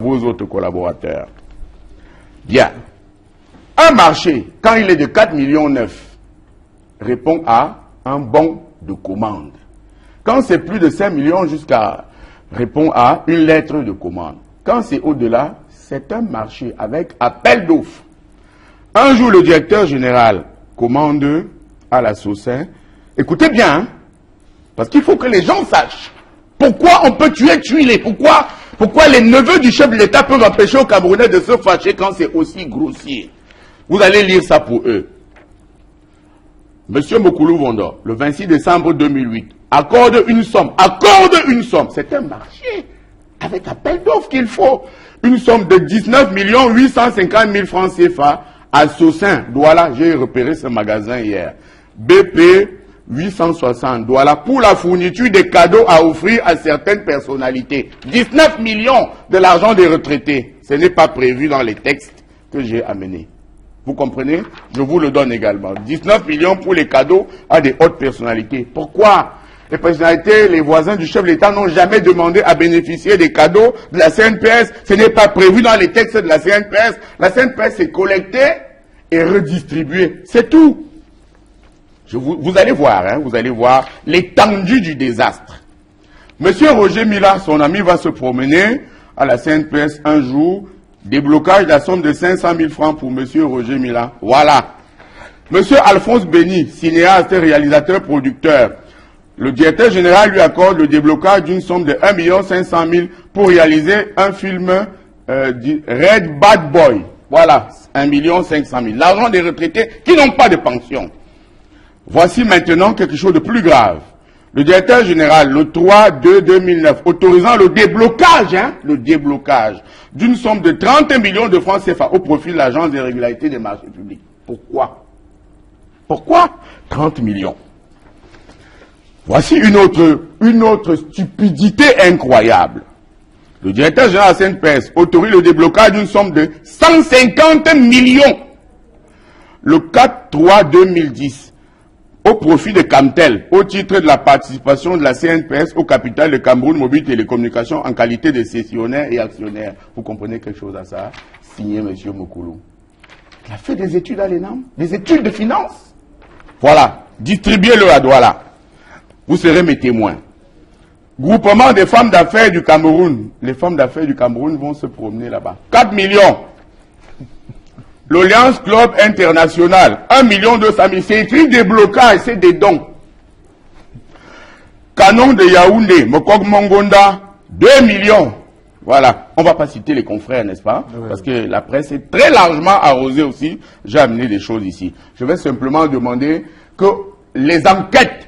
vos autres collaborateurs. Bien. Un marché, quand il est de 4,9 millions, répond à un bon de commande. Quand c'est plus de 5 millions répond à une lettre de commande. Quand c'est au-delà, c'est un marché avec appel d'offres. Un jour, le directeur général commande à la Socin. Écoutez bien, hein, parce qu'il faut que les gens sachent pourquoi on peut tuer. Pourquoi les neveux du chef de l'État peuvent empêcher aux Camerounais de se fâcher quand c'est aussi grossier. Vous allez lire ça pour eux. Monsieur Mokoulou Vondo, le 26 décembre 2008, accorde une somme. C'est un marché avec appel d'offres qu'il faut. Une somme de 19 850 000 francs CFA à Socin, Douala. J'ai repéré ce magasin hier. BP 860 Douala pour la fourniture des cadeaux à offrir à certaines personnalités. 19 millions de l'argent des retraités. Ce n'est pas prévu dans les textes que j'ai amenés. Vous comprenez? Je vous le donne également. 19 millions pour les cadeaux à des hautes personnalités. Pourquoi? Les personnalités, les voisins du chef de l'État n'ont jamais demandé à bénéficier des cadeaux de la CNPS. Ce n'est pas prévu dans les textes de la CNPS. La CNPS est collectée et redistribuée. C'est tout. Vous allez voir, hein, vous allez voir l'étendue du désastre. Monsieur Roger Mila, son ami, va se promener à la CNPS un jour. Déblocage de la somme de 500 000 francs pour monsieur Roger Mila. Voilà. Monsieur Alphonse Béni, cinéaste, réalisateur, producteur. Le directeur général lui accorde le déblocage d'une somme de 1 500 000 pour réaliser un film Red Bad Boy. Voilà, 1 500 000. L'argent des retraités qui n'ont pas de pension. Voici maintenant quelque chose de plus grave. Le directeur général, le 3/2/2009, autorisant le déblocage d'une somme de 30 millions de francs CFA au profit de l'Agence des régularités des marchés publics. Pourquoi? Pourquoi 30 millions? Voici une autre stupidité incroyable. Le directeur général de la CNPS autorise le déblocage d'une somme de 150 millions le 4/3/2010 au profit de Camtel, au titre de la participation de la CNPS au capital de Cameroun Mobile Télécommunications en qualité de cessionnaire et actionnaire. Vous comprenez quelque chose à ça? Signé M. Mokoulou. Il a fait des études à l'ENAM, des études de finance. Voilà, distribuez-le à Douala. Vous serez mes témoins. Groupement des femmes d'affaires du Cameroun. Les femmes d'affaires du Cameroun vont se promener là-bas. 4 millions. L'Alliance Club International, 1 200 000. C'est écrit déblocage, c'est des dons. Canon de Yaoundé, Mokok Mongonda, 2 millions. Voilà. On ne va pas citer les confrères, n'est-ce pas? Parce que la presse est très largement arrosée aussi. J'ai amené des choses ici. Je vais simplement demander que les enquêtes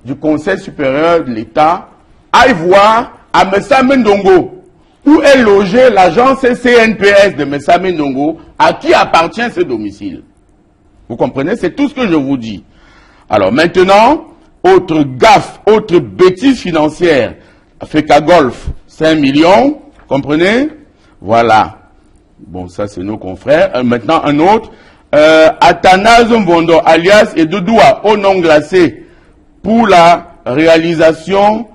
du Conseil supérieur de l'État aillent voir à Messame Ndongo où est logée l'agence CNPS de Messame Ndongo, à qui appartient ce domicile. Vous comprenez? C'est tout ce que je vous dis. Alors maintenant, autre gaffe, autre bêtise financière. Africa Golf, 5 millions, comprenez? Voilà. Bon, ça c'est nos confrères. Maintenant un autre. Athanase Mvondo, alias Edoudoua, au nom glacé, pour la réalisation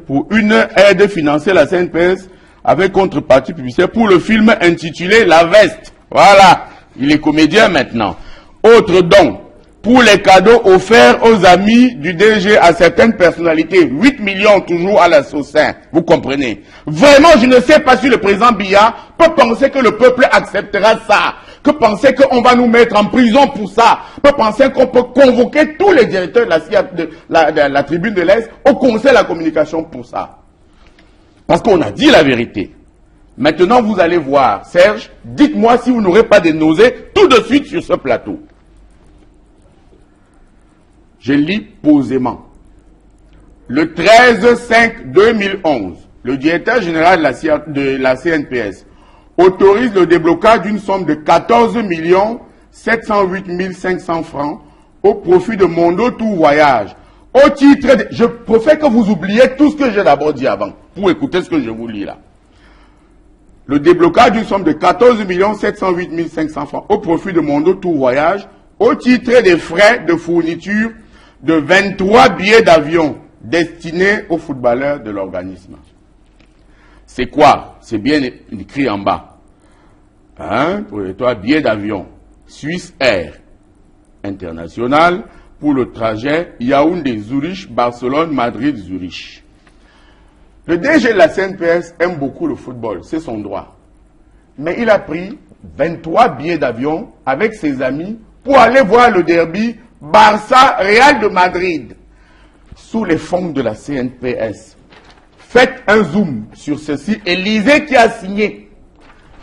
pour une aide financière à la CNPS avec contrepartie publicitaire pour le film intitulé La Veste. Voilà, il est comédien maintenant. Autre don, pour les cadeaux offerts aux amis du DG à certaines personnalités, 8 millions toujours à la Socin, vous comprenez. Vraiment, je ne sais pas si le président Biya peut penser que le peuple acceptera ça, que penser qu'on va nous mettre en prison pour ça, peut penser qu'on peut convoquer tous les directeurs de la tribune de l'Est au Conseil de la communication pour ça. Parce qu'on a dit la vérité. Maintenant, vous allez voir, Serge, dites-moi si vous n'aurez pas de nausées tout de suite sur ce plateau. Je lis posément. Le 13/5/2011, le directeur général de la CNPS autorise le déblocage d'une somme de 14 708 500 francs au profit de Mondo Tour Voyage. Au titre de... Je préfère que vous oubliez tout ce que j'ai d'abord dit avant, pour écouter ce que je vous lis là. Le déblocage d'une somme de 14 708 500 francs au profit de Mondo Tour Voyage, au titre des frais de fourniture de 23 billets d'avion destinés aux footballeurs de l'organisme. C'est quoi? C'est bien écrit en bas. Hein? Pour toi, billet d'avion. Suisse Air International pour le trajet Yaoundé-Zurich, Barcelone-Madrid-Zurich. Le DG de la CNPS aime beaucoup le football, c'est son droit. Mais il a pris 23 billets d'avion avec ses amis pour aller voir le derby Barça-Real de Madrid sous les fonds de la CNPS. Faites un zoom sur ceci et lisez qui a signé.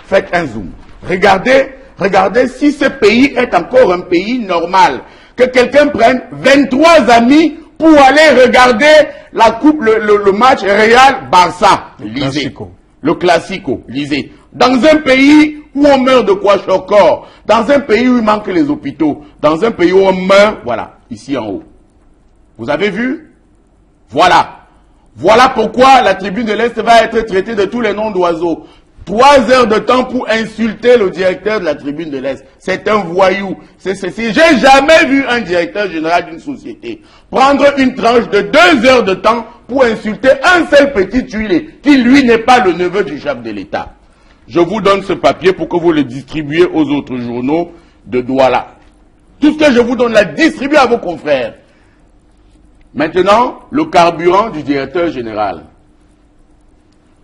Faites un zoom. Regardez si ce pays est encore un pays normal. Que quelqu'un prenne 23 amis pour aller regarder la coupe, le match Real-Barça. Lisez. Le Classico. Lisez. Dans un pays où on meurt de kwashiorkor, dans un pays où il manque les hôpitaux, dans un pays où on meurt, voilà, ici en haut. Vous avez vu? Voilà. Voilà pourquoi la tribune de l'Est va être traitée de tous les noms d'oiseaux. 3 heures de temps pour insulter le directeur de la tribune de l'Est. C'est un voyou. J'ai jamais vu un directeur général d'une société prendre une tranche de 2 heures de temps pour insulter un seul petit huilé, qui lui n'est pas le neveu du chef de l'État. Je vous donne ce papier pour que vous le distribuiez aux autres journaux de Douala. Tout ce que je vous donne, la distribuez à vos confrères. Maintenant, le carburant du directeur général.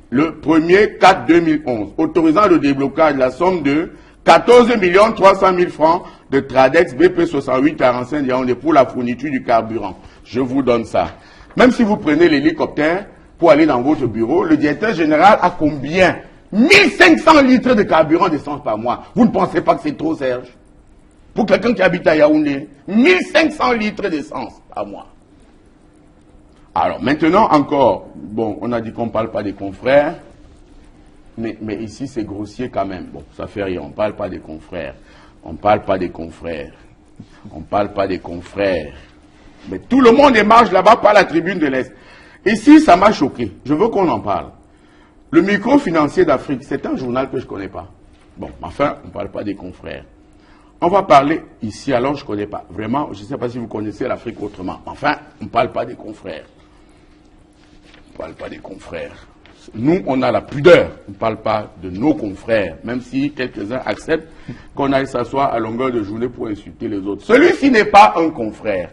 Le 1er 4 2011, autorisant le déblocage de la somme de 14 300 000 francs de Tradex BP 6845 Yaoundé pour la fourniture du carburant. Je vous donne ça. Même si vous prenez l'hélicoptère pour aller dans votre bureau, le directeur général a combien? 1500 litres de carburant d'essence par mois. Vous ne pensez pas que c'est trop, Serge? Pour quelqu'un qui habite à Yaoundé, 1500 litres d'essence par mois. Alors, maintenant encore, bon, on a dit qu'on ne parle pas des confrères, mais ici c'est grossier quand même. Bon, ça fait rien, on ne parle pas des confrères. On ne parle pas des confrères. On ne parle pas des confrères. Mais tout le monde émarge là-bas par la tribune de l'Est. Ici, ça m'a choqué. Je veux qu'on en parle. Le micro-financier d'Afrique, c'est un journal que je ne connais pas. Bon, enfin, on ne parle pas des confrères. On va parler ici, alors je ne connais pas. Vraiment, je ne sais pas si vous connaissez l'Afrique autrement. Enfin, on ne parle pas des confrères. On ne parle pas des confrères. Nous, on a la pudeur. On ne parle pas de nos confrères, même si quelques-uns acceptent qu'on aille s'asseoir à longueur de journée pour insulter les autres. Celui-ci n'est pas un confrère.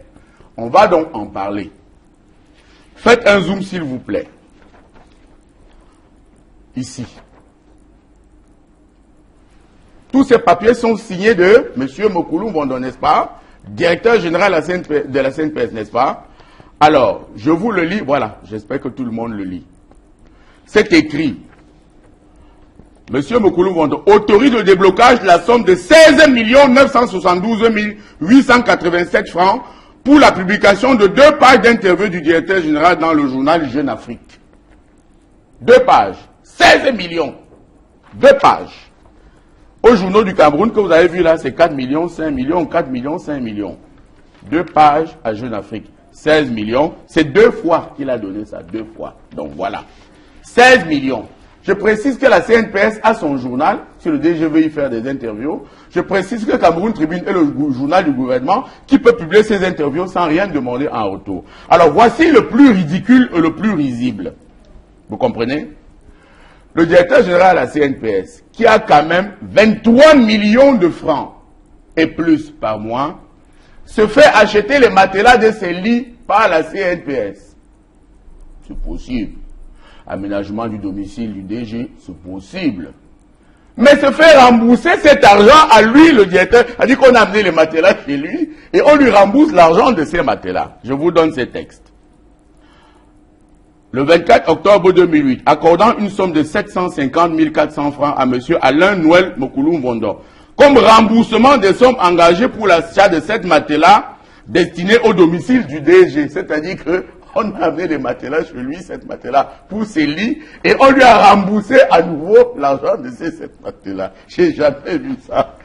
On va donc en parler. Faites un zoom, s'il vous plaît. Ici. Tous ces papiers sont signés de M. Mokulu Mvondo, n'est-ce pas? Directeur général de la CNPS, n'est-ce pas? Alors, je vous le lis, voilà, j'espère que tout le monde le lit. C'est écrit. M. Mokulu Mvondo autorise le déblocage de la somme de 16 972 887 francs pour la publication de 2 pages d'interview du directeur général dans le journal Jeune Afrique. 2 pages. 16 millions. 2 pages. Au journaux du Cameroun que vous avez vu là, c'est 4 millions, 5 millions, 4 millions, 5 millions. 2 pages à Jeune Afrique. 16 millions, c'est 2 fois qu'il a donné ça, 2 fois. Donc voilà. 16 millions. Je précise que la CNPS a son journal, si le DG veut y faire des interviews. Je précise que Cameroun Tribune est le journal du gouvernement qui peut publier ses interviews sans rien demander en retour. Alors voici le plus ridicule et le plus risible. Vous comprenez? Le directeur général de la CNPS, qui a quand même 23 millions de francs et plus par mois, se fait acheter les matelas de ses lits par la CNPS. C'est possible. Aménagement du domicile du DG, c'est possible. Mais se fait rembourser cet argent à lui, le directeur. A dit qu'on a amené les matelas chez lui et on lui rembourse l'argent de ces matelas. Je vous donne ces textes. Le 24 octobre 2008, accordant une somme de 750 400 francs à M. Alain Noël Mokulu Mvondo, comme remboursement des sommes engagées pour l'achat de cette matelas destinée au domicile du DG. C'est-à-dire qu'on a amené des matelas chez lui, cette matelas, pour ses lits, et on lui a remboursé à nouveau l'argent de ces matelas. J'ai jamais vu ça.